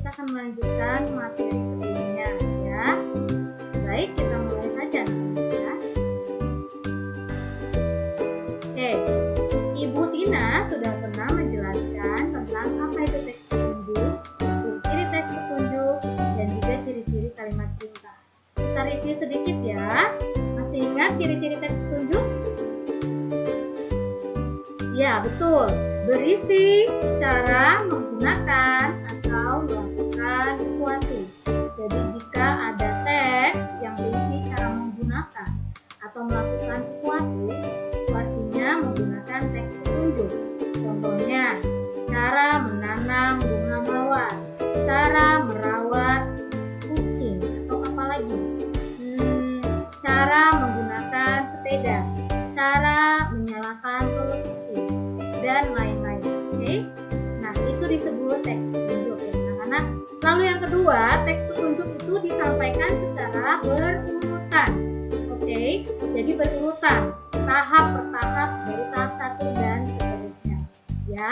kita akan melanjutkan materi sebelumnya ya. Baik, kita mulai saja ya. Oke, Ibu Tina sudah pernah menjelaskan tentang apa itu teks petunjuk, ciri teks petunjuk, dan juga ciri-ciri kalimat perintah. Kita review sedikit ya. Masih ingat ciri-ciri teks petunjuk? Ya, betul. Berisi cara menggunakan atau melakukan sesuatu. Jadi jika ada teks yang berisi cara menggunakan atau melakukan sesuatu, artinya menggunakan teks petunjuk. Contohnya, cara menanam bunga mawar, cara merawat kucing, atau apa lagi? Cara menggunakan sepeda, cara menyalakan televisi, dan lain-lain. Oke? Nah, itu disebut teks petunjuk ya anak-anak. Lalu yang kedua, teks petunjuk itu disampaikan secara berurutan. Oke? Jadi berurutan, tahap per tahap dari tahap 1 dan seterusnya. Ya.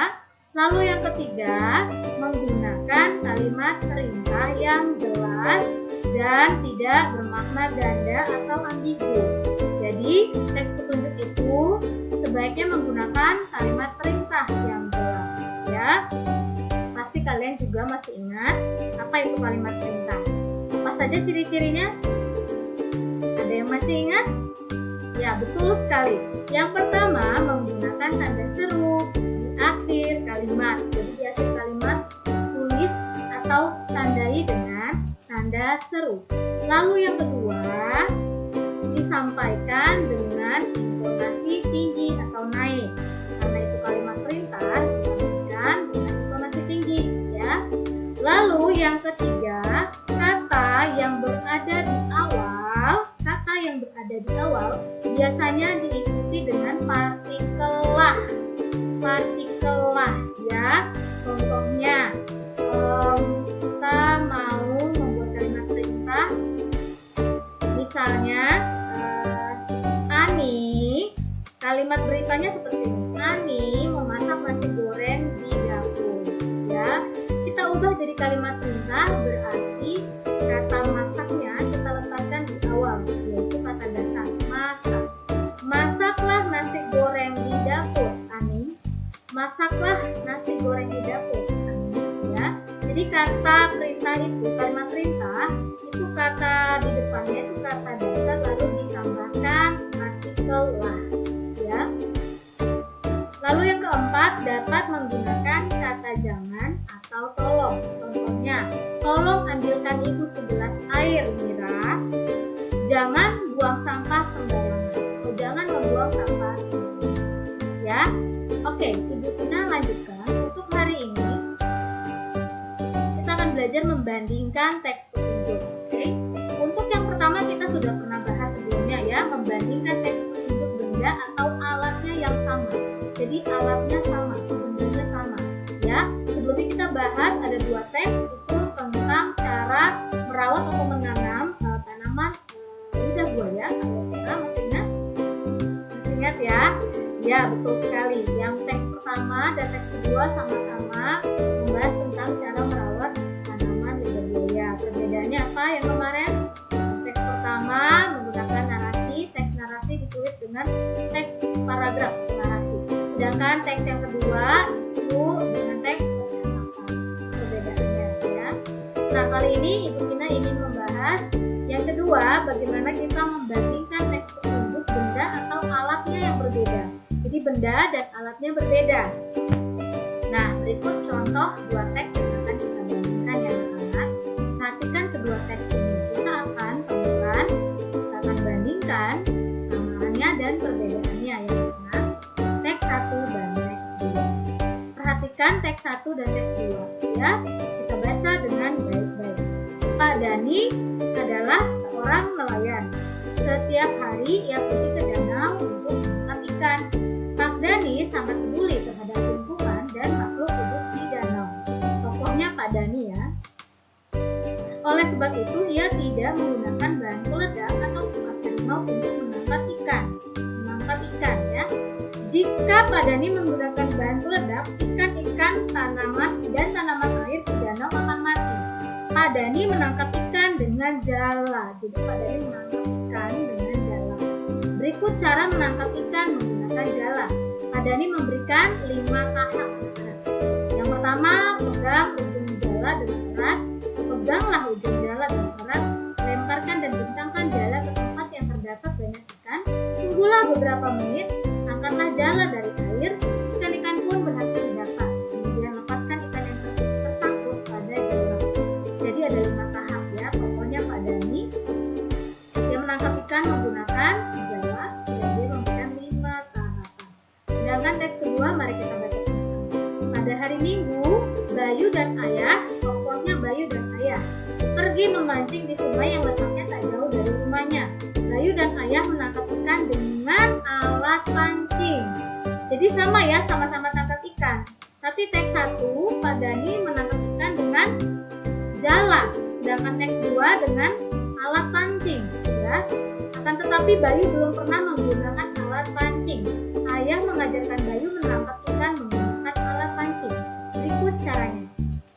Lalu yang ketiga, menggunakan kalimat perintah yang jelas dan tidak bermakna ganda atau ambigu. Jadi, teks petunjuk itu sebaiknya menggunakan kalimat perintah yang jelas ya. Pasti kalian juga masih ingat apa itu kalimat perintah. Apa saja ciri-cirinya? Ada yang masih ingat? Ya, betul sekali. Yang pertama, menggunakan tanda seru di akhir kalimat. Jadi di akhir kalimat tulis atau tandai dengan tanda seru. Lalu yang kedua, disampaikan dengan intonasi tinggi atau naik. Karena itu kalimat perintah, disampaikan dengan intonasi tinggi ya. Lalu yang ketiga, kata yang berada di awal biasanya diikuti dengan partikel lah ya. Contohnya, kita mau membuat kalimat perintah, misalnya Ani, kalimat beritanya seperti ini. Ani memasak nasi goreng di dapur ya. Kita ubah dari kalimat perintah, berarti kata masaknya kita letakkan di awal, yaitu kata dasar masak. Masaklah nasi goreng di dapur, Ani. Masaklah nasi goreng di dapur, Ani ya. Jadi kata perintah itu, kalimat perintah itu kata di depannya itu kata dasar lalu ditambahkan partikel lah ya. Lalu yang keempat, dapat menggunakan kata jangan atau tolong. Contohnya, tolong ambilkan ibu segelas air, Mira. Jangan buang sampah sembarangan. Atau jangan membuang sampah sembarangan. Ya. Oke, Ibu Tina lanjutkan. Untuk hari ini kita akan belajar membandingkan teks petunjuk. Oke. Untuk yang pertama kita sudah pernah bahas sebelumnya ya, membandingkan teks petunjuk benda atau alatnya yang sama. Jadi alatnya sama, bendanya sama ya. Sebelumnya kita bahas ada dua teks itu tentang cara merawat atau menanam tanaman lidah buaya atau kita masih ingat ya? Ya, betul sekali. Yang teks pertama dan teks kedua sama-sama membahas tentang cara merawat tanaman lidah buaya. Perbedaannya apa yang kemarin? Teks pertama menggunakan narasi, teks narasi ditulis dengan teks paragraf narasi. Sedangkan teks yang kedua itu dengan teks pernyataan. Perbedaannya ya. Nah, kali ini Ibu Tina ingin membahas yang kedua, bagaimana kita membandingkan teks petunjuk benda atau alatnya yang berbeda. Jadi benda dan alatnya berbeda. Nah, berikut contoh dua teks yang akan kita bandingkan ya anak-anak. Perhatikan kedua teks ini. Kita akan temukan, kita akan bandingkan samaannya dan perbedaannya ya anak-anak. Teks 1 dan teks 2. Perhatikan teks 1 dan teks 2 ya. Kita baca dengan baik-baik. Pak Dani adalah seorang nelayan. Setiap hari ia pergi ke danau untuk menangkap ikan. Pak Dani sangat peduli terhadap lingkungan dan makhluk hidup di danau. Tokohnya Pak Dani ya. Oleh sebab itu ia tidak menggunakan bahan peledak atau tongkat harimau untuk menangkap ikan ya. Jika Pak Dani menggunakan bahan peledak, ikan-ikan, tanaman dan tanaman air di danau akan mati. Pak Dani menangkap ikan dengan jala. Jadi Pak Dani menangkap ikan dengan jala. Berikut cara menangkap ikan menggunakan jala. Pak Dani memberikan 5 tahap. Yang pertama, pegang ujung jala dengan erat. Peganglah ujung jala dengan erat. Lemparkan dan bentangkan jala ke tempat yang terdapat banyak ikan. Tunggulah beberapa menit. Angkatlah jala dari air. Ikan-ikan pun berhasil didapat. Kemudian lepaskan ikan yang tersangkut pada jala. Jadi ada 5 tahap ya. Pokoknya Pak Dani dia menangkap ikan menggunakan jala dan dia memberikan 5 tahapan. Sedangkan teks kedua mari kita baca sama-sama. Pada hari Minggu, Bayu dan Ayah, tokohnya Bayu dan Ayah, pergi memancing di sungai yang letaknya tak jauh dari rumahnya. Bayu dan Ayah menangkap ikan dengan alat pancing. Jadi sama ya, sama-sama tangkap ikan. Tapi teks 1, Pak Dani menangkap ikan dengan jala, sedangkan teks 2 dengan alat pancing. Ya. Akan tetapi Bayu belum pernah menggunakan alat pancing. Ayah mengajarkan Bayu menangkap ikan menggunakan alat pancing. Berikut caranya.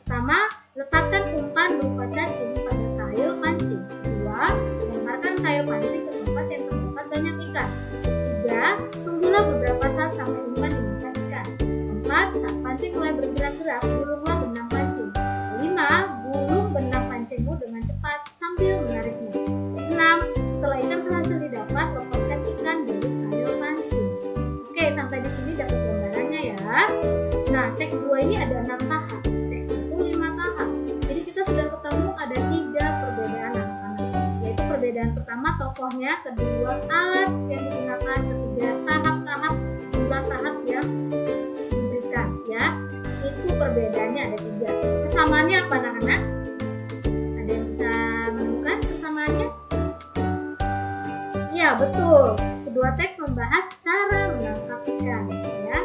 Pertama, letakkan umpan berupa cacing pada kail pancing. 2, lemparkan kail pancing ke tempat yang terdapat banyak ikan. 3, tunggulah beberapa saat sampai umpan dimakan ikan. 4, saat pancing mulai bergerak-gerak, gulunglah benang pancing. 5, gulung benang pancingmu dengan cepat sambil menariknya. 6, setelah ikan berhasil didapat, lepaskan ikan dari kail pancing. Oke, sampai di sini dapat gambarannya ya. Nah, teks 2 ini ada 6 tahap. Teks 1 5 tahap. Jadi kita sudah ketemu ada 3 perbedaan anak-anak. Yaitu perbedaan pertama tokohnya, kedua alat yang digunakan, ketiga tahap-tahap, jumlah tahap yang diberikan ya. Itu perbedaannya ada 3. Kesamaannya apa anak-anak? Ada yang bisa menemukan kesamaannya? Ya, betul. Kedua teks membahas cara menangkap ikan ya,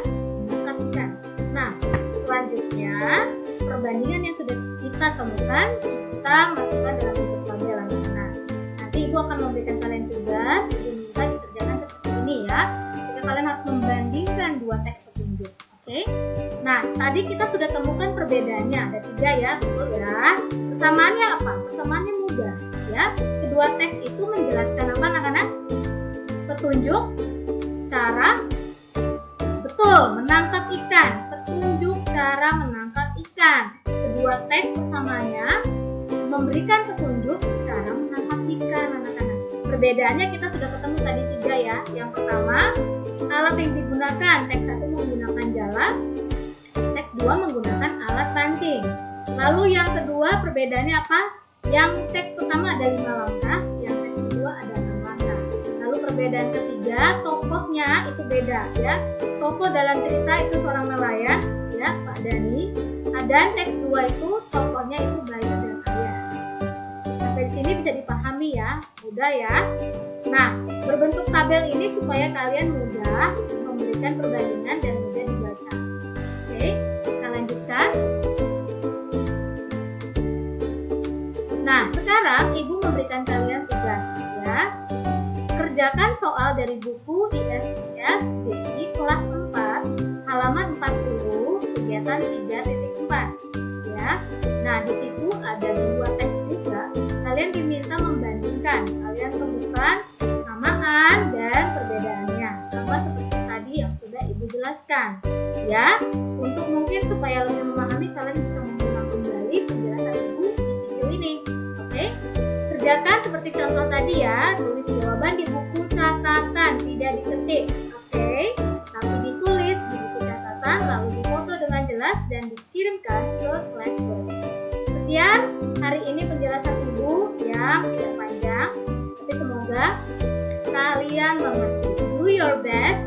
menangkap ikan. Nah, selanjutnya perbandingan yang sudah kita temukan kita masukkan dalam bentuk tabel anak-anak. Nanti Ibu akan memberikan kalian tugas, Ibu minta dikerjakan seperti ini ya. Jika kalian harus membandingkan 2 teks petunjuk. Oke? Nah, tadi kita sudah temukan perbedaannya, ada 3 ya, betul ya. Kesamaannya apa? Kesamaannya mudah ya. Kedua teks itu menjelaskan apa anak-anak? Petunjuk cara betul menangkap ikan. Petunjuk cara menangkap ikan. Kedua teks persamaannya memberikan petunjuk cara menangkap ikan anak-anak. Perbedaannya kita sudah ketemu tadi 3 ya. Yang pertama, alat yang digunakan. Teks 1 menggunakan jala, teks 2 menggunakan alat pancing. Lalu yang kedua perbedaannya apa? Yang teks pertama ada 5 langkah, yang teks kedua ada 6 langkah. Lalu perbedaan ketiga, tokohnya itu beda ya. Tokoh dalam cerita itu seorang nelayan ya, Pak Dani. Dan teks 2 itu tokohnya itu Bayu dan Ayah. Sampai sini bisa dipahami ya, mudah ya. Nah, berbentuk tabel ini supaya kalian mudah memberikan perbandingan dan mudah dibaca. Oke, kita lanjutkan. Nah, sekarang Ibu memberikan kalian tugas ya. Kerjakan soal dari buku ISIS BI kelas 4 halaman 40 kegiatan 3.4 ya. Nah, di situ ada 2 teks juga. Kalian diminta membandingkan. Kalian temukan kesamaan dan perbedaannya. Sama seperti tadi yang sudah Ibu jelaskan ya. Untuk mungkin supaya lebih memahami, kalian bisa mengulang kembali penjelasan Ibu di video ini. Oke? Kerjakan seperti contoh tadi ya. Tulis jawaban di buku catatan, tidak diketik. Oke? Tapi ditulis di buku catatan, lalu difoto dengan jelas dan dikirimkan ke Flashboard. Sekian hari ini penjelasan Ibu yang tidak panjang, tapi semoga kalian mengerti. Do your best